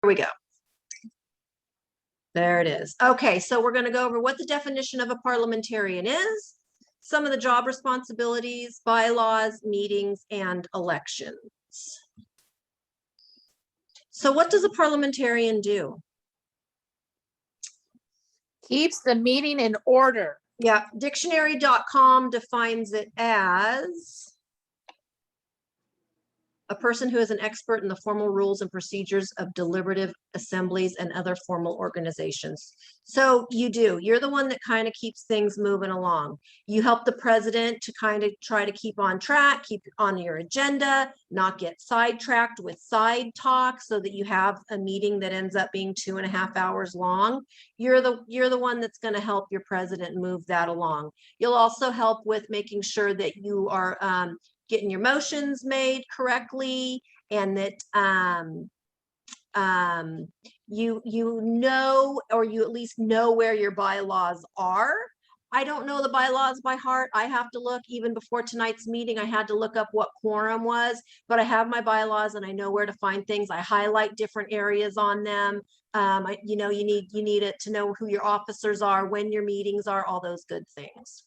we go. There it is. Okay, so we're going to go over what the definition of a parliamentarian is, some of the job responsibilities, bylaws, meetings, and elections. So what does a parliamentarian do? Keeps the meeting in order. Yeah, dictionary.com defines it as a person who is an expert in the formal rules and procedures of deliberative assemblies and other formal organizations. So you're the one that kind of keeps things moving along. You help the president to kind of try to keep on track, keep on your agenda, not get sidetracked with side talk so that you have a meeting that ends up being 2.5 hours long. You're the one that's going to help your president move that along. You'll also help with making sure that you are getting your motions made correctly, and that you know, or you at least know where your bylaws are. I don't know the bylaws by heart. I have to look. Even before tonight's meeting, I had to look up what quorum was, but I have my bylaws and I know where to find things. I highlight different areas on them. You need it to know who your officers are, when your meetings are, all those good things.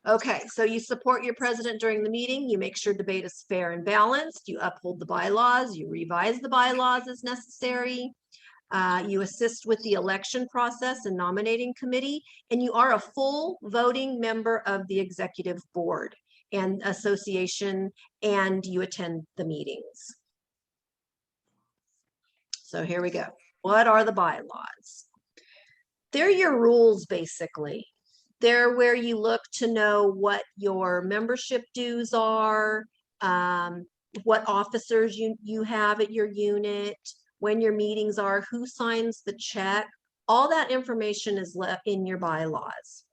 Okay, so you support your president during the meeting. You make sure debate is fair and balanced. You uphold the bylaws. You revise the bylaws as necessary. You assist with the election process and nominating committee, and you are a full voting member of the executive board and association, and you attend the meetings. So here we go. What are the bylaws? They're your rules, basically. They're where you look to know what your membership dues are, what officers you have at your unit, when your meetings are, who signs the check. All that information is left in your bylaws.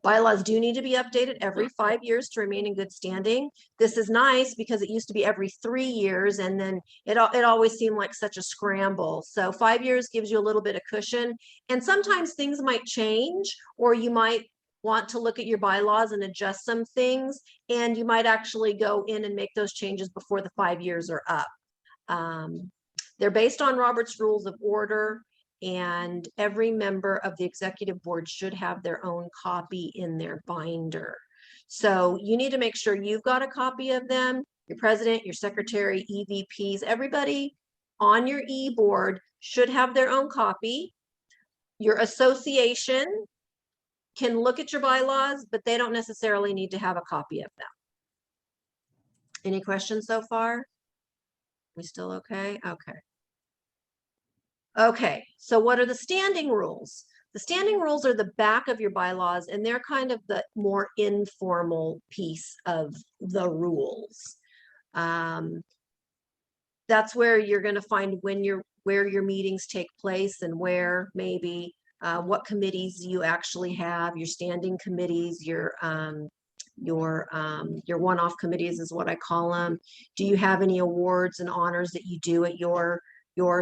Bylaws do need to be updated every 5 years to remain in good standing. This is nice because it used to be every 3 years, and then it always seemed like such a scramble. So 5 years gives you a little bit of cushion, and sometimes things might change, or you might want to look at your bylaws and adjust some things, and you might actually go in and make those changes before the 5 years are up. They're based on Robert's Rules of Order, and every member of the executive board should have their own copy in their binder. So you need to make sure you've got a copy of them. Your president, your secretary, EVPs, everybody on your e-board should have their own copy. Your association can look at your bylaws, but they don't necessarily need to have a copy of them. Any questions so far? We still okay? Okay. Okay, so what are the standing rules? The standing rules are the back of your bylaws, and they're kind of the more informal piece of the rules. That's where you're going to find where your meetings take place, and where maybe what committees you actually have, your standing committees, your one-off committees is what I call them. Do you have any awards and honors that you do at your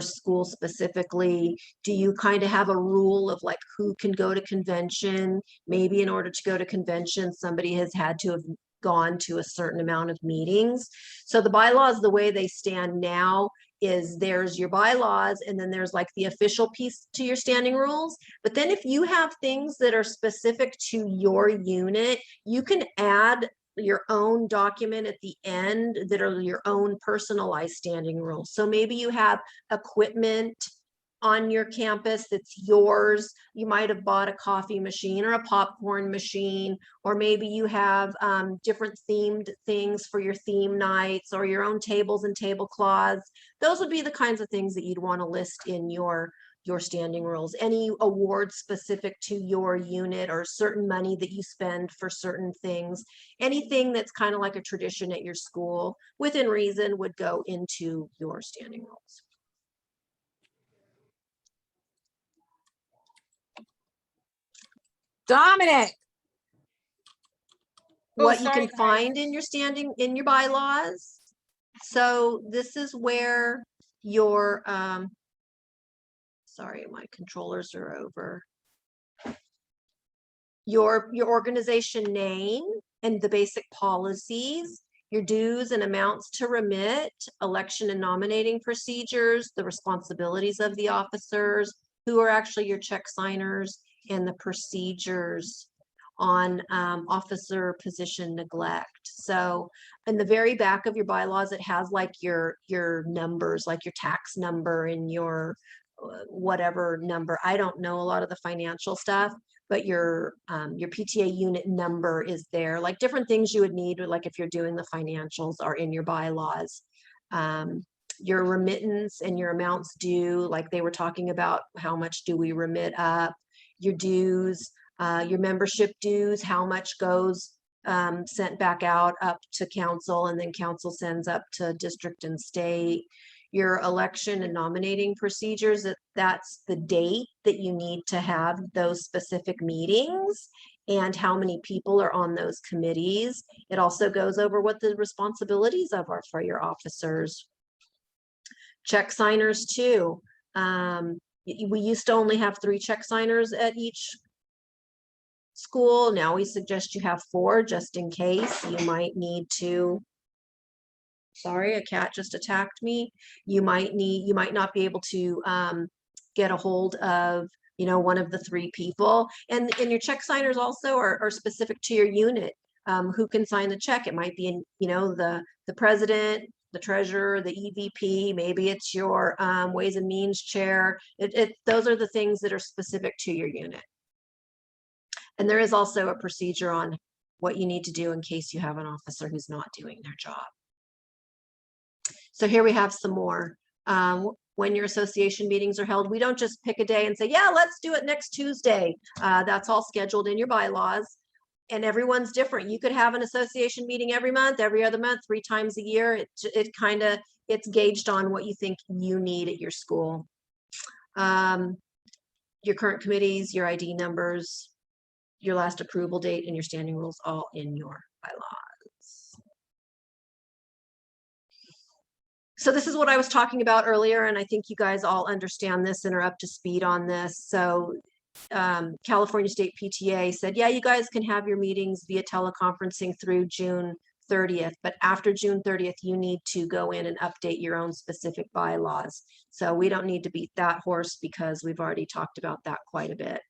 school specifically? Do you kind of have a rule of like who can go to convention? Maybe in order to go to convention, somebody has had to have gone to a certain amount of meetings. So the bylaws, the way they stand now, is there's your bylaws, and then there's like the official piece to your standing rules. But then if you have things that are specific to your unit, you can add your own document at the end that are your own personalized standing rules. So maybe you have equipment on your campus that's yours. You might have bought a coffee machine or a popcorn machine, or maybe you have different themed things for your theme nights, or your own tables and tablecloths. Those would be the kinds of things that you'd want to list in your standing rules. Any awards specific to your unit, or certain money that you spend for certain things, anything that's kind of like a tradition at your school within reason would go into your standing rules. Dominic. What you can find in your bylaws. So this is where your sorry, my controllers are over. Your organization name and the basic policies your dues and amounts to remit, election and nominating procedures, the responsibilities of the officers, who are actually your check signers, and the procedures on officer position neglect. So in the very back of your bylaws, it has like your numbers, like your tax number and your whatever number. I don't know a lot of the financial stuff, but your PTA unit number is there. Like different things you would need, like if you're doing the financials, are in your bylaws. Your remittance and your amounts due, like they were talking about, how much do we remit up? Your dues, your membership dues, how much goes sent back out up to council, and then council sends up to district and state. Your election and nominating procedures, that's the date that you need to have those specific meetings and how many people are on those committees. It also goes over what the responsibilities of are for your officers. Check signers too. We used to only have 3 check signers at each school. Now we suggest you have 4, just in case you might need to. Sorry, a cat just attacked me. You might not be able to get a hold of, one of the 3 people. And your check signers also are specific to your unit. Who can sign the check? It might be the president, the treasurer, the EVP, maybe it's your Ways and Means chair. Those are the things that are specific to your unit. And there is also a procedure on what you need to do in case you have an officer who's not doing their job. So here we have some more. When your association meetings are held, we don't just pick a day and say, yeah, let's do it next Tuesday. That's all scheduled in your bylaws. And everyone's different. You could have an association meeting every month, every other month, 3 times a year. It's gauged on what you think you need at your school. Your current committees, your ID numbers, your last approval date, and your standing rules, all in your bylaws. So this is what I was talking about earlier, and I think you guys all understand this and are up to speed on this. So California State PTA said, yeah, you guys can have your meetings via teleconferencing through June 30th, but after June 30th, you need to go in and update your own specific bylaws. So we don't need to beat that horse because we've already talked about that quite a bit.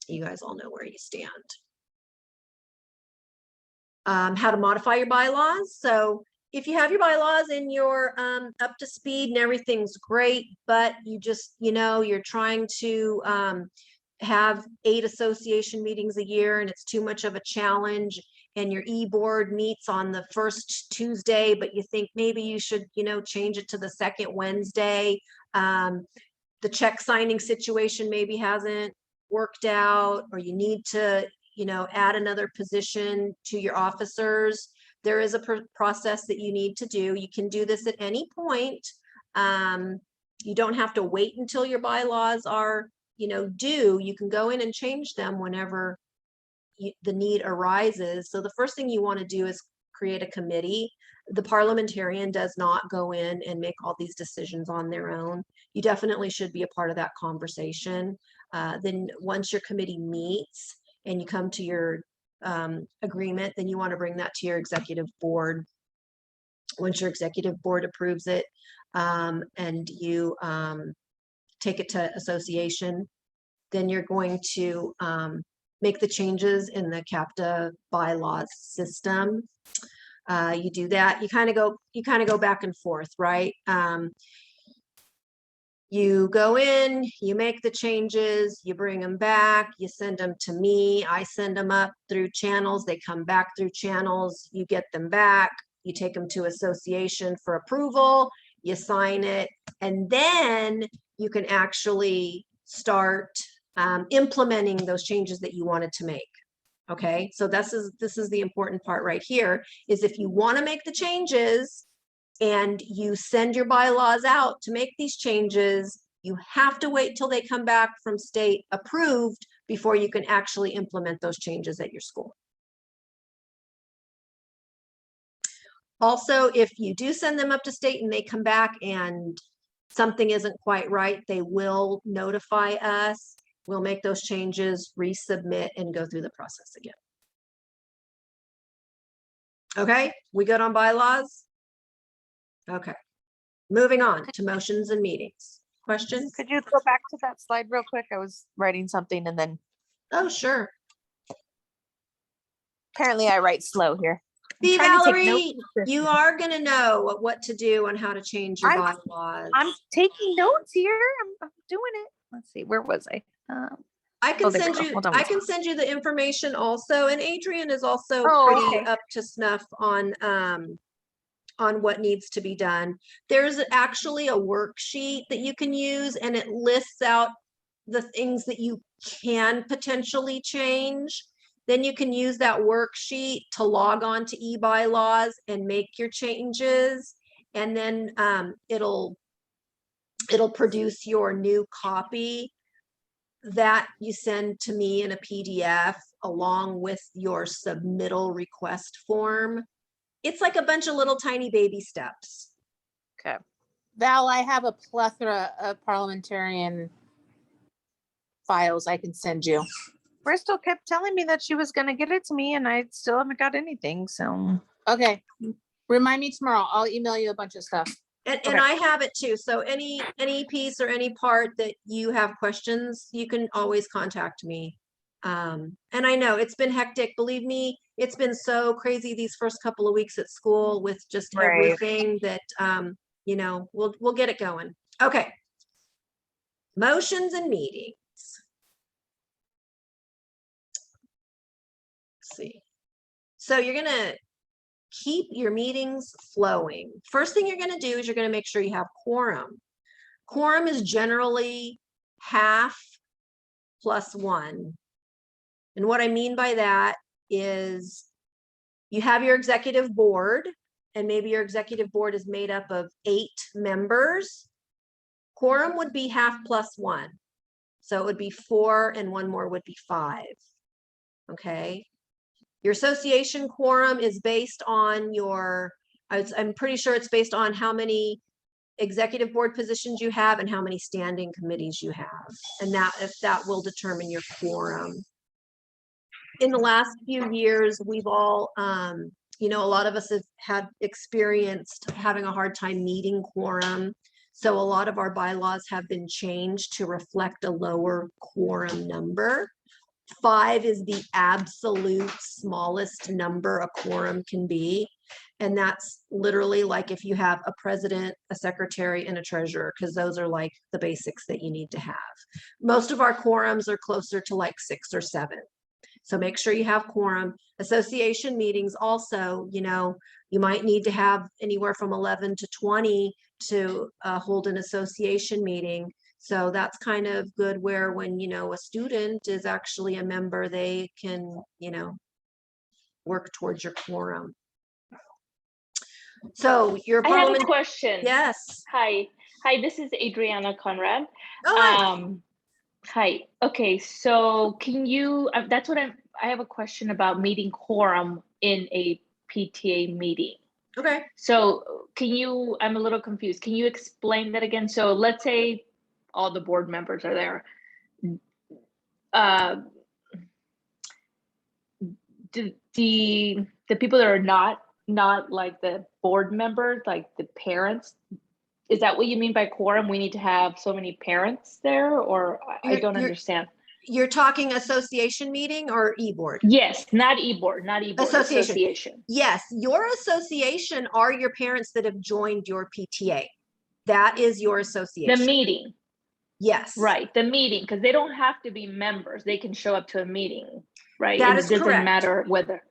You guys all know where you stand. How to modify your bylaws. So if you have your bylaws and you're up to speed and everything's great, but you just, you're trying to have 8 association meetings a year and it's too much of a challenge, and your e-board meets on the first Tuesday, but you think maybe you should, change it to the second Wednesday. The check signing situation maybe hasn't worked out, or you need to, add another position to your officers. There is a process that you need to do. You can do this at any point. You don't have to wait until your bylaws are, due. You can go in and change them whenever the need arises. So the first thing you want to do is create a committee. The parliamentarian does not go in and make all these decisions on their own. You definitely should be a part of that conversation. Then once your committee meets and you come to your agreement, then you want to bring that to your executive board. Once your executive board approves it, and you take it to association, then you're going to make the changes in the CAPTA bylaws system. You do that, you kind of go back and forth, right? You go in, you make the changes, you bring them back, you send them to me, I send them up through channels, they come back through channels, you get them back, you take them to association for approval, you sign it, and then you can actually start implementing those changes that you wanted to make. Okay, so this is the important part right here, is if you want to make the changes and you send your bylaws out to make these changes, you have to wait till they come back from state approved before you can actually implement those changes at your school. Also, if you do send them up to state and they come back and something isn't quite right, they will notify us. We'll make those changes, resubmit, and go through the process again. Okay, we good on bylaws? Okay, moving on to motions and meetings. Questions? Could you go back to that slide real quick? I was writing something and then Oh, sure. apparently I write slow here. I'm See, trying to take Valerie, notes. you are gonna know what to do and how to change your I'm- bylaws. I'm taking notes here. I'm doing it. Let's see, where was I? I can there we send go. you, Hold on I one can send you the information also, and Adrian is also Oh, pretty okay. up to snuff on what needs to be done. There's actually a worksheet that you can use, and it lists out the things that you can potentially change. Then you can use that worksheet to log on to e-bylaws and make your changes. And then it'll produce your new copy that you send to me in a PDF along with your submittal request form. It's like a bunch of little tiny baby steps. Okay. Val, I have a plethora of parliamentarian files I can send you. Bristol kept telling me that she was gonna get it to me and I still haven't got anything, so. Okay, remind me tomorrow. I'll email you a bunch of stuff. And Okay. I have it too. So any piece or any part that you have questions, you can always contact me. And I know it's been hectic. Believe me, it's been so crazy these first couple of weeks at school with just Right. everything that you know, we'll get it going. Okay. Motions and meetings. Let's see. So you're gonna keep your meetings flowing. First thing you're gonna do is you're gonna make sure you have quorum. Quorum is generally half plus one. And what I mean by that is you have your executive board, and maybe your executive board is made up of 8 members. Quorum would be half plus one. So it would be 4 and one more would be 5. Okay. Your association quorum is based on your, I'm pretty sure it's based on how many executive board positions you have and how many standing committees you have. And that will determine your quorum. In the last few years, we've all, you know, a lot of us have had experienced having a hard time meeting quorum. So a lot of our bylaws have been changed to reflect a lower quorum number. 5 is the absolute smallest number a quorum can be. And that's literally like if you have a president, a secretary, and a treasurer, because those are like the basics that you need to have. Most of our quorums are closer to like 6 or 7. So make sure you have quorum. Association meetings also, you know, you might need to have anywhere from 11 to 20 to hold an association meeting. So that's kind of good where when, you know, a student is actually a member, they can, you know, work towards your quorum. So your I have a parliament. question. Yes. Hi, this is Adriana Conrad. Oh, hi. Hi. Okay, so can you? That's what I have a question about meeting quorum in a PTA meeting. Okay. So can you? I'm a little confused. Can you explain that again? So let's say all the board members are there. The people that are not like the board members, like the parents, is that what you mean by quorum? We need to have so many parents there, or I don't understand. You're talking association meeting or e-board? Yes, not e-board, Association. association. Yes, your association are your parents that have joined your PTA. That is your association. The meeting. Yes. Right, the meeting, because they don't have to be members. They can show up to a meeting, right? That and is it doesn't correct. matter whether.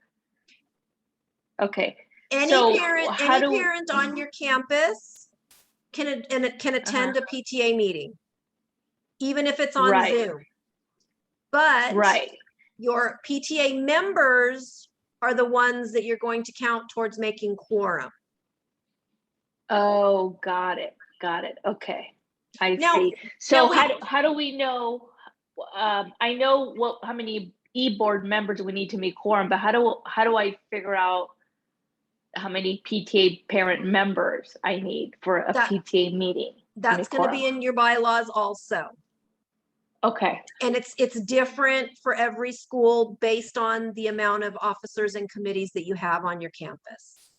Okay. Any so parent on your campus can attend a PTA meeting, even if it's on Zoom. But your PTA members are the ones that you're going to count towards making quorum. Oh, got it. Okay, I see. So how do we know? I know how many e-board members we need to make quorum, but how do I figure out how many PTA parent members I need for a PTA meeting? That's going to be in your bylaws also. Okay. And it's different for every school based on the amount of officers and committees that you have on your campus.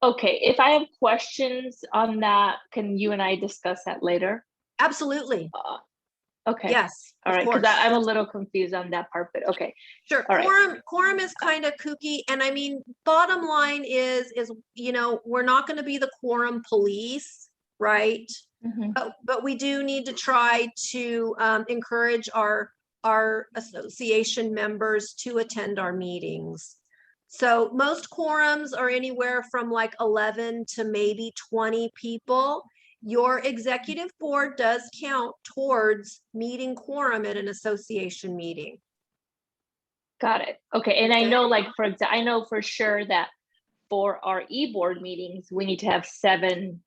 Okay, if I have questions on that, can you and I discuss that later? Absolutely. Okay. Yes, All of right, because course. I'm a little confused on that part, but okay. Sure. All right. Quorum is kind of kooky. And I mean, bottom line is, you know, we're not going to be the quorum police, right? Mhm. But we do need to try to encourage our association members to attend our meetings. So most quorums are anywhere from like 11 to maybe 20 people. Your executive board does count towards meeting quorum at an association meeting. Got it. Okay, and I Okay. know, like, for example, I know for sure that for our e-board meetings, we need to have 7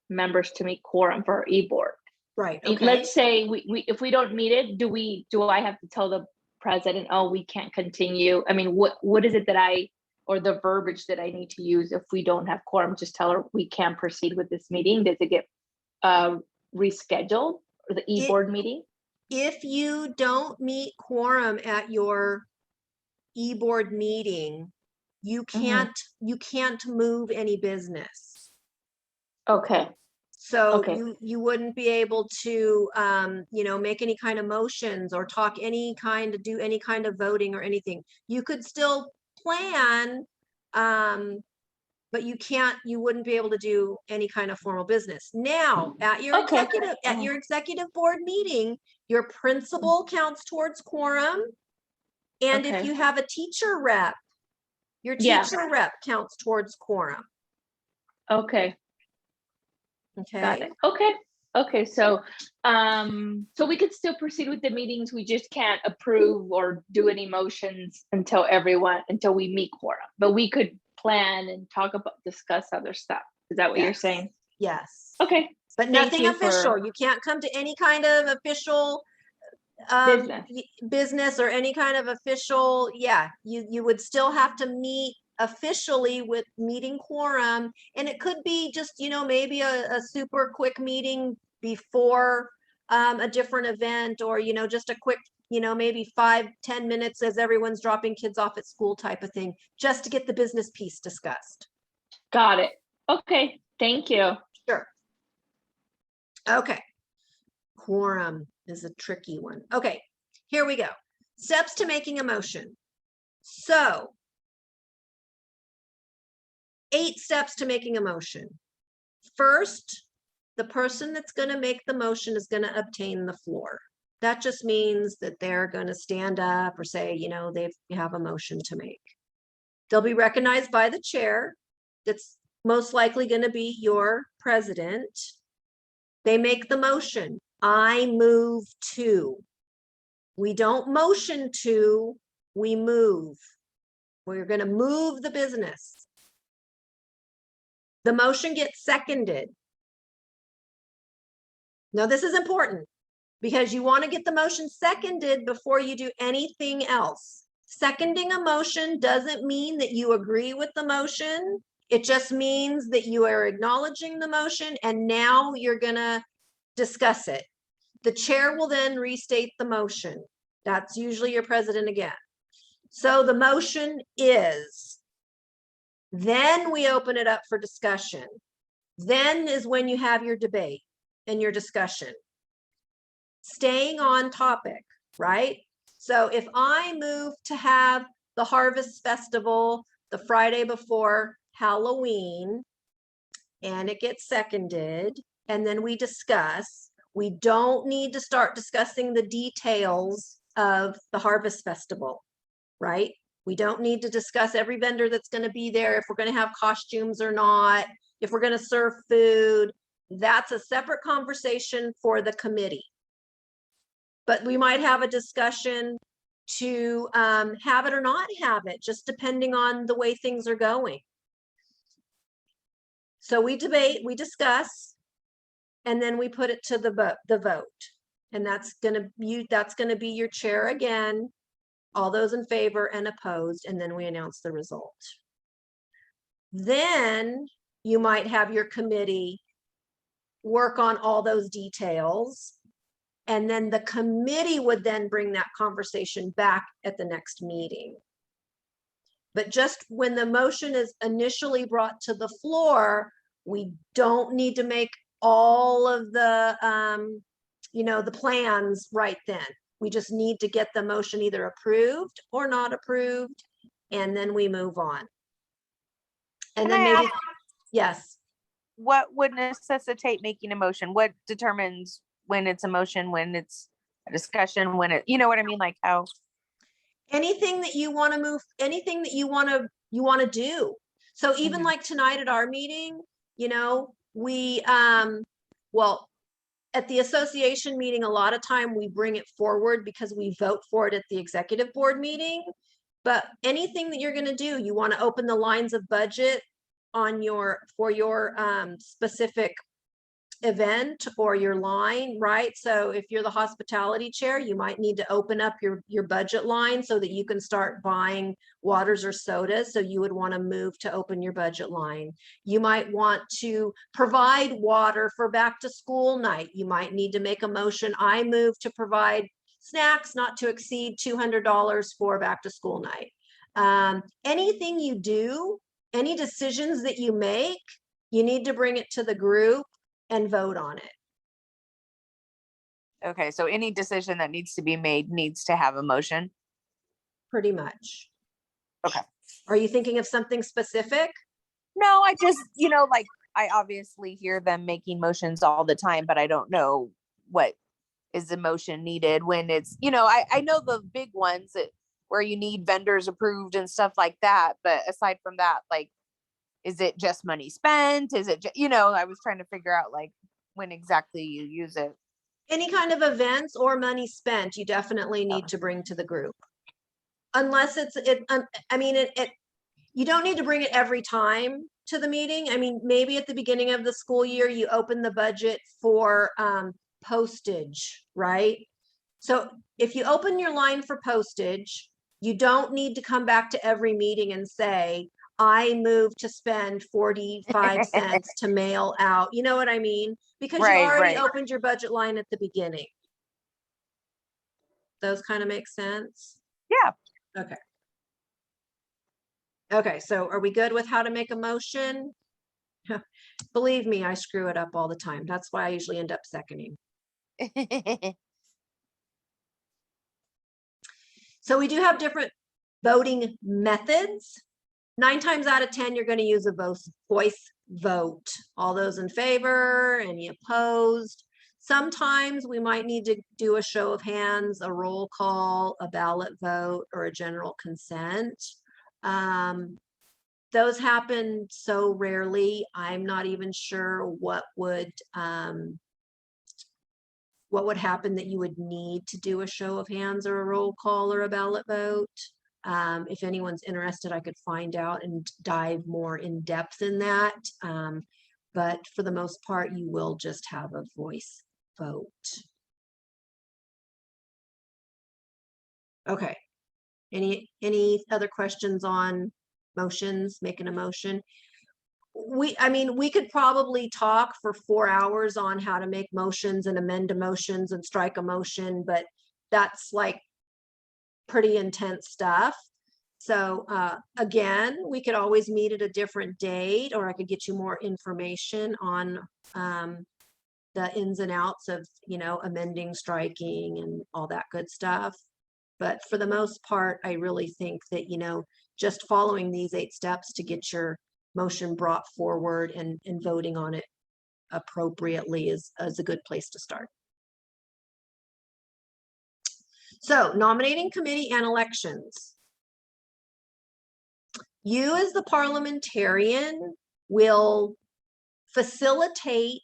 members to meet quorum for our e-board. Right. Okay. Let's say we if we don't meet it, do I have to tell the president, oh, we can't continue? I mean, what is it that or the verbiage that I need to use if we don't have quorum? Just tell her we can't proceed with this meeting. Does it get rescheduled, or the e-board meeting? If you don't meet quorum at your e-board meeting, you can't move any business. Okay. So Okay. you wouldn't be able to you know, make any kind of motions or talk do any kind of voting or anything. You could still plan, but you wouldn't be able to do any kind of formal business. Now, at your Okay. executive board meeting, your principal counts towards quorum. And if Okay. you have a teacher rep, your Yeah. teacher rep counts towards quorum. Okay. Okay. Got it. Okay. Okay. So we could still proceed with the meetings. We just can't approve or do any motions until we meet quorum. But we could plan and discuss other stuff. Is that what you're Yes. saying? Yes. Okay. But Thank nothing you official. for You can't come to any kind of official business. business or any kind of official. Yeah, you would still have to meet officially with meeting quorum, and it could be just, you know, maybe a super quick meeting before a different event, or, you know, just a quick, you know, maybe 5-10 minutes as everyone's dropping kids off at school type of thing, just to get the business piece discussed. Got it. Okay. Thank you. Sure. Okay. Quorum is a tricky one. Okay, here we go. Steps to making a motion. So 8 steps to making a motion. First, the person that's going to make the motion is going to obtain the floor. That just means that they're going to stand up or say, you know, they have a motion to make. They'll be recognized by the chair. That's most likely going to be your president. They make the motion. I move to. We don't motion to, we move. We're going to move the business. The motion gets seconded. Now, this is important because you want to get the motion seconded before you do anything else. Seconding a motion doesn't mean that you agree with the motion. It just means that you are acknowledging the motion, and now you're going to discuss it. The chair will then restate the motion. That's usually your president again. So the motion is, then we open it up for discussion. Then is when you have your debate and your discussion. Staying on topic, right? So if I move to have the Harvest Festival the Friday before Halloween, and it gets seconded, and then we discuss, we don't need to start discussing the details of the Harvest Festival, right? We don't need to discuss every vendor that's going to be there, if we're going to have costumes or not, if we're going to serve food. That's a separate conversation for the committee. But we might have a discussion to have it or not have it, just depending on the way things are going. So we debate, we discuss, and then we put it to the vote. And that's gonna be your chair again, all those in favor and opposed, and then we announce the result. Then you might have your committee work on all those details, And then the committee would then bring that conversation back at the next meeting. But just when the motion is initially brought to the floor, we don't need to make all of the, the plans right then. We just need to get the motion either approved or not approved, and then we move on. And Can then I maybe, ask, yes. what would necessitate making a motion? What determines when it's a motion, when it's a discussion, when it, you know what I mean? Like how? Anything that you want to move, anything that you want to do. So even Mhm. like tonight at our meeting, we, well, at the association meeting, a lot of time we bring it forward because we vote for it at the executive board meeting. But anything that you're going to do, you want to open the lines of budget on for your specific event or your line, right? So if you're the hospitality chair, you might need to open up your budget line so that you can start buying waters or sodas. So you would want to move to open your budget line. You might want to provide water for back to school night. You might need to make a motion. I move to provide snacks not to exceed $200 for back to school night. Anything you do, any decisions that you make, you need to bring it to the group and vote on it. Okay, so any decision that needs to be made needs to have a motion. Pretty much. Okay. Are you thinking of something specific? No, I just, like I obviously hear them making motions all the time, but I don't know what is the motion needed when it's, I know the big ones where you need vendors approved and stuff like that. But aside from that, like, is it just money spent? Is it, I was trying to figure out like when exactly you use it. Any kind of events or money spent, you definitely need to bring to the group. Unless you don't need to bring it every time to the meeting. I mean, maybe at the beginning of the school year, you open the budget for postage, right? So if you open your line for postage, you don't need to come back to every meeting and say, I move to spend 45 cents to mail out. You know what I mean? Because you already opened your budget line at the beginning. Those kind of make sense? Yeah. Okay. Okay, so are we good with how to make a motion? Believe me, I screw it up all the time. That's why I usually end up seconding. So we do have different voting methods. 9 times out of 10, you're going to use a voice vote. All those in favor, any opposed? Sometimes we might need to do a show of hands, a roll call, a ballot vote, or a general consent. Those happen so rarely. I'm not even sure what would happen that you would need to do a show of hands or a roll call or a ballot vote. If anyone's interested, I could find out and dive more in depth in that. But for the most part, you will just have a voice vote. Okay. Any other questions on motions, making a motion? We could probably talk for 4 hours on how to make motions and amend motions and strike a motion, but that's like pretty intense stuff. So again, we could always meet at a different date, or I could get you more information on the ins and outs of, amending, striking, and all that good stuff. But for the most part, I really think that, just following these 8 steps to get your motion brought forward and voting on it appropriately is a good place to start. So nominating committee and elections. You as the parliamentarian will facilitate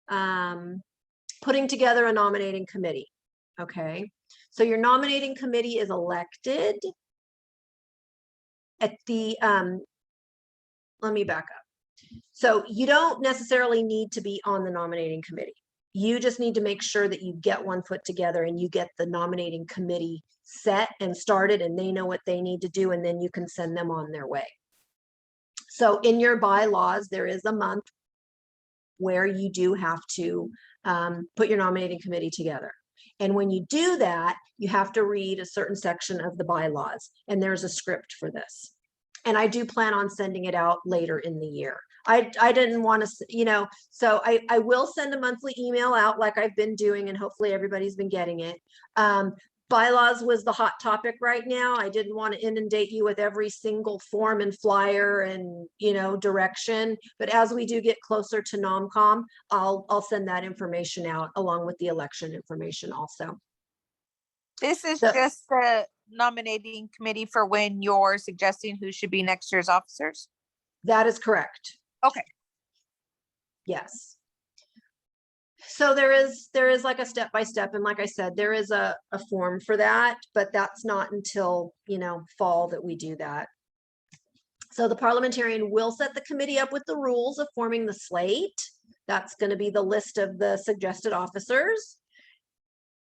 putting together a nominating committee. Okay, so your nominating committee is elected at the, let me back up. So you don't necessarily need to be on the nominating committee. You just need to make sure that you get one put together and you get the nominating committee set and started, and they know what they need to do, and then you can send them on their way. So in your bylaws, there is a month where you do have to put your nominating committee together. And when you do that, you have to read a certain section of the bylaws, and there's a script for this. And I do plan on sending it out later in the year. I didn't want to, you know, so I will send a monthly email out like I've been doing, and hopefully everybody's been getting it. Bylaws was the hot topic right now. I didn't want to inundate you with every single form and flyer and, you know, direction. But as we do get closer to NOMCOM, I'll send that information out along with the election information also. This is So- just the nominating committee for when you're suggesting who should be next year's officers? That is correct. Okay. Yes. So there is like a step-by-step, and like I said, there is a form for that, but that's not until, you know, fall that we do that. So the parliamentarian will set the committee up with the rules of forming the slate. That's going to be the list of the suggested officers.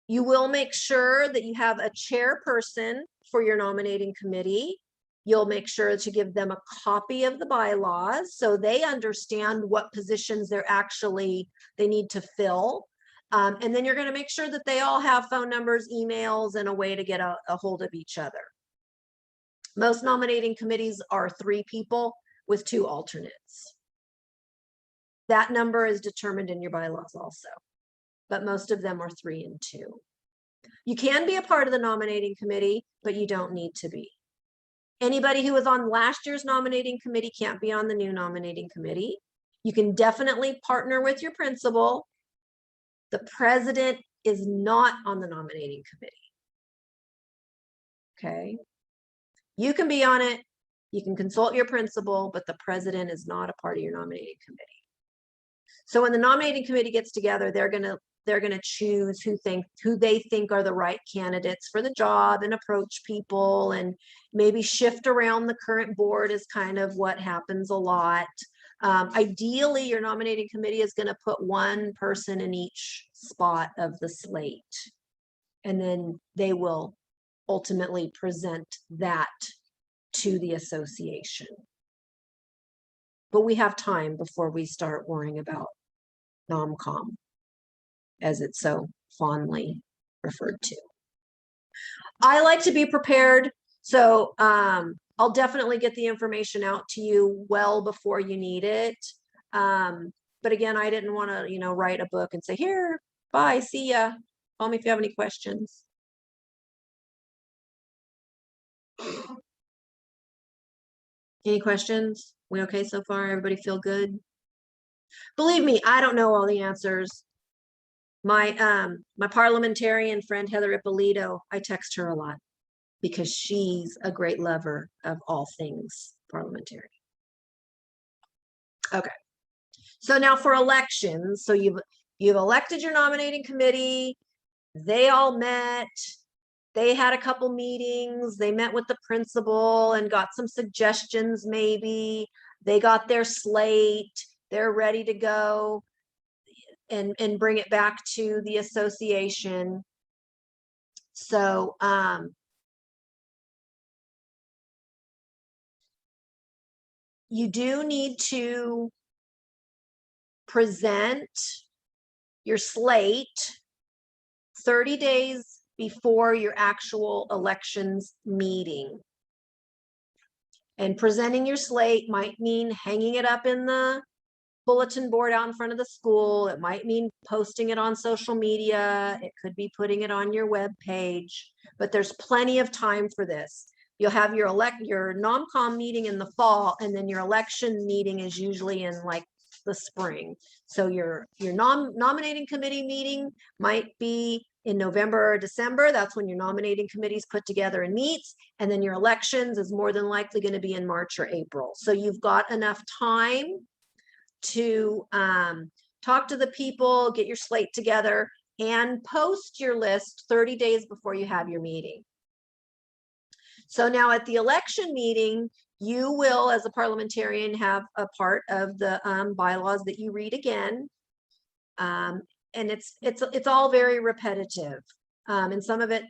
You will make sure that you have a chairperson for your nominating committee. You'll make sure to give them a copy of the bylaws so they understand what positions they need to fill. And then you're going to make sure that they all have phone numbers, emails, and a way to get a hold of each other. Most nominating committees are 3 people with 2 alternates. That number is determined in your bylaws also, but most of them are 3 and 2. You can be a part of the nominating committee, but you don't need to be. Anybody who was on last year's nominating committee can't be on the new nominating committee. You can definitely partner with your principal. The president is not on the nominating committee. Okay. You can be on it. You can consult your principal, but the president is not a part of your nominating committee. So when the nominating committee gets together, they're gonna choose who they think are the right candidates for the job and approach people and maybe shift around the current board is kind of what happens a lot. Ideally, your nominating committee is going to put 1 person in each spot of the slate, and then they will ultimately present that to the association. But we have time before we start worrying about NOMCOM, as it's so fondly referred to. I like to be prepared, so I'll definitely get the information out to you well before you need it. But again, I didn't want to, you know, write a book and say, here, bye, see ya. Call me if you have any questions. Any questions? We okay so far? Everybody feel good? Believe me, I don't know all the answers. My parliamentarian friend, Heather Ippolito, I text her a lot because she's a great lover of all things parliamentary. Okay. So now for elections, so you've elected your nominating committee. They all met. They had a couple meetings. They met with the principal and got some suggestions maybe. They got their slate. They're ready to go and bring it back to the association. So you do need to present your slate 30 days before your actual elections meeting. And presenting your slate might mean hanging it up in the bulletin board out in front of the school. It might mean posting it on social media. It could be putting it on your web page, but there's plenty of time for this. You'll have your NOMCOM meeting in the fall, and then your election meeting is usually in like the spring. So your nominating committee meeting might be in November or December. That's when your nominating committee is put together and meets. And then your elections is more than likely going to be in March or April. So you've got enough time to talk to the people, get your slate together, and post your list 30 days before you have your meeting. So now at the election meeting, you will, as a parliamentarian, have a part of the bylaws that you read again. And it's all very repetitive. And some of it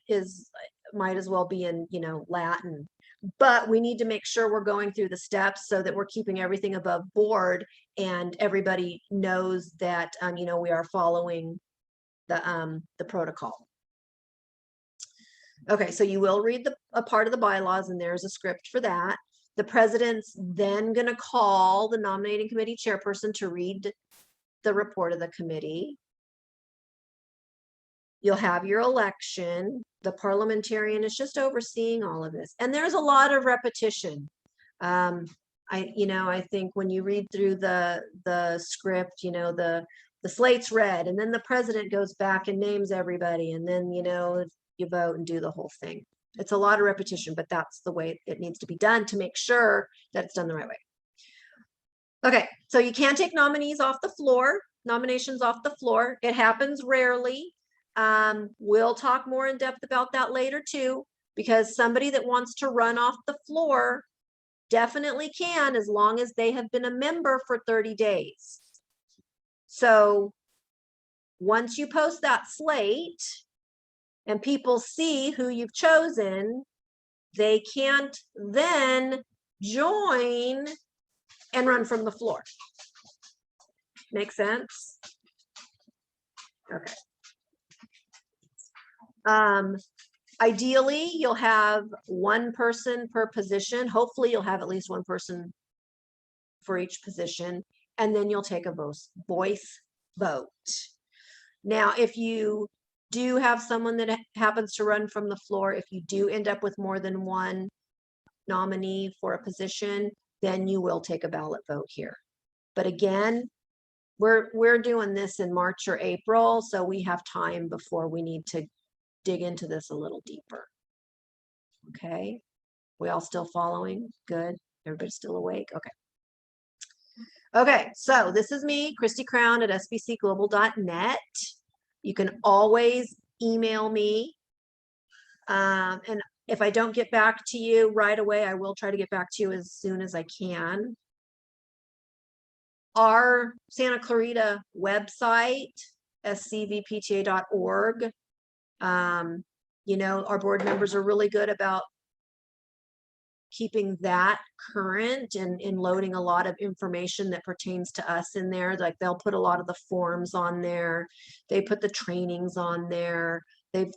might as well be in, you know, Latin. But we need to make sure we're going through the steps so that we're keeping everything above board and everybody knows that, you know, we are following the protocol. Okay, so you will read a part of the bylaws, and there's a script for that. The president's then going to call the nominating committee chairperson to read the report of the committee. You'll have your election. The parliamentarian is just overseeing all of this. And there's a lot of repetition. I think when you read through the script, you know, the slate's read, and then the president goes back and names everybody, and then, you know, you vote and do the whole thing. It's a lot of repetition, but that's the way it needs to be done to make sure that it's done the right way. Okay, so you can't take nominees off the floor, nominations off the floor. It happens rarely. We'll talk more in depth about that later too, because somebody that wants to run off the floor definitely can, as long as they have been a member for 30 days. So once you post that slate and people see who you've chosen, they can't then join and run from the floor. Make sense? Okay. Ideally, you'll have one person per position. Hopefully, you'll have at least one person for each position, and then you'll take a voice vote. Now, if you do have someone that happens to run from the floor, if you do end up with more than one nominee for a position, then you will take a ballot vote here. But again, we're doing this in March or April, so we have time before we need to dig into this a little deeper. Okay, we all still following? Good. Everybody's still awake? Okay. Okay, so this is me, Christy Crown at sbcglobal.net. You can always email me. And if I don't get back to you right away, I will try to get back to you as soon as I can. Our Santa Clarita website, scvpta.org. You know, our board members are really good about keeping that current and loading a lot of information that pertains to us in there. Like they'll put a lot of the forms on there. They put the trainings on there. They've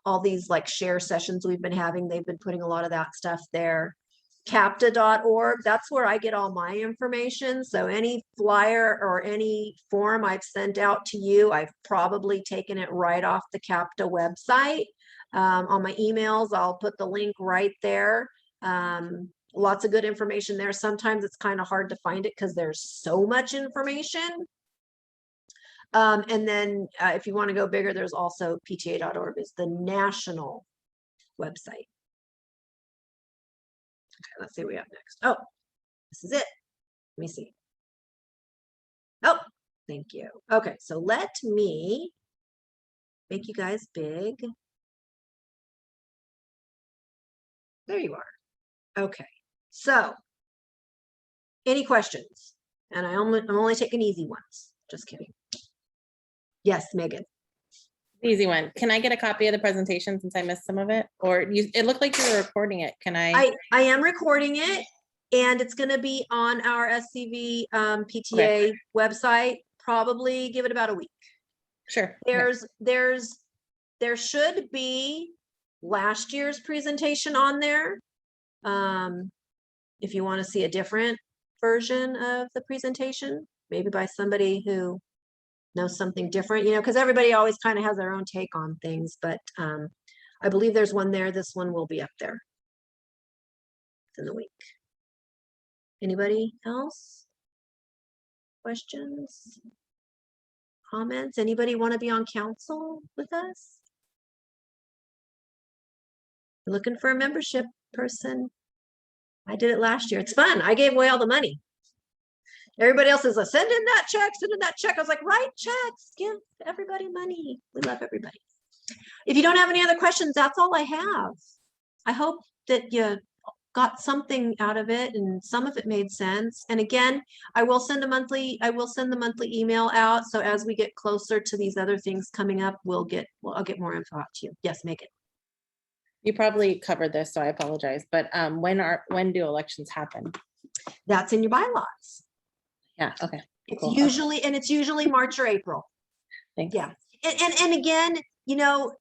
all these like share sessions we've been having. They've been putting a lot of that stuff there. CAPTA.org, that's where I get all my information. So any flyer or any form I've sent out to you, I've probably taken it right off the CAPTA website. On my emails, I'll put the link right there. Lots of good information there. Sometimes it's kind of hard to find it because there's so much information. And then if you want to go bigger, there's also pta.org is the national website. Okay, let's see what we have next. Oh, this is it. Let me see. Oh, thank you. Okay, so let me make you guys big. There you are. Okay, so any questions? And I'm only taking easy ones. Just kidding. Yes, Megan. Easy one. Can I get a copy of the presentation since I missed some of it? Or it looked like you were recording it. Can I am recording it, and it's going to be on our SCV PTA website. Probably give it about a week. Sure. There should be last year's presentation on there. If you want to see a different version of the presentation, maybe by somebody who knows something different, you know, because everybody always kind of has their own take on things, but I believe there's one there. This one will be up there in the week. Anybody else? Questions? Comments? Anybody want to be on council with us? Looking for a membership person. I did it last year. It's fun. I gave away all the money. Everybody else is like, send in that check, send in that check. I was like, write checks, give everybody money. We love everybody. If you don't have any other questions, that's all I have. I hope that you got something out of it and some of it made sense. And again, I will send the monthly email out. So as we get closer to these other things coming up, I'll get more info out to you. Yes, make it. You probably covered this, so I apologize, but when do elections happen? That's in your bylaws. Yeah, okay. It's Cool. usually March or April. Thanks. Yeah. And again, you know,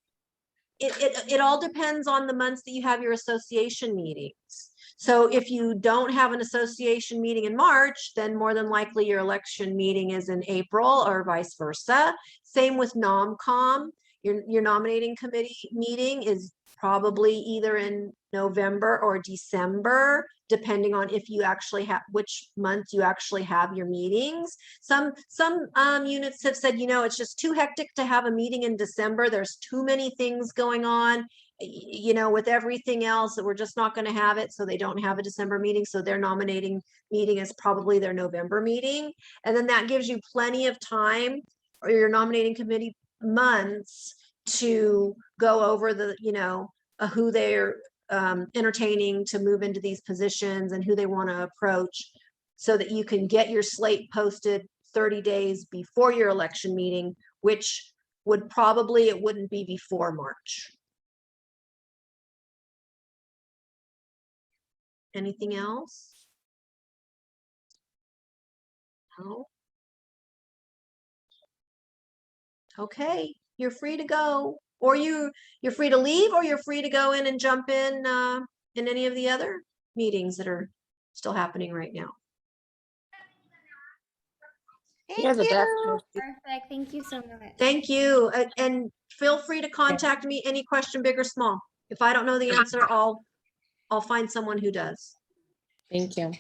it all depends on the months that you have your association meetings. So if you don't have an association meeting in March, then more than likely your election meeting is in April or vice versa. Same with NomCom. Your nominating committee meeting is probably either in November or December, depending on if you actually have, which month you actually have your meetings. Some units have said, you know, it's just too hectic to have a meeting in December. There's too many things going on, you know, with everything else, that we're just not going to have it. So they don't have a December meeting. So their nominating meeting is probably their November meeting. And then that gives you plenty of time, or your nominating committee months, to go over the, you know, who they're entertaining to move into these positions and who they want to approach, so that you can get your slate posted 30 days before your election meeting, which would probably, it wouldn't be before March. Anything else? No? Okay, you're free to go, or you're free to leave, or you're free to go in and jump in any of the other meetings that are still happening right now. You're the best. Perfect. Thank you so much. Thank you, and feel free to contact me, any question, big or small. If I don't know the answer, I'll find someone who does. Thank you.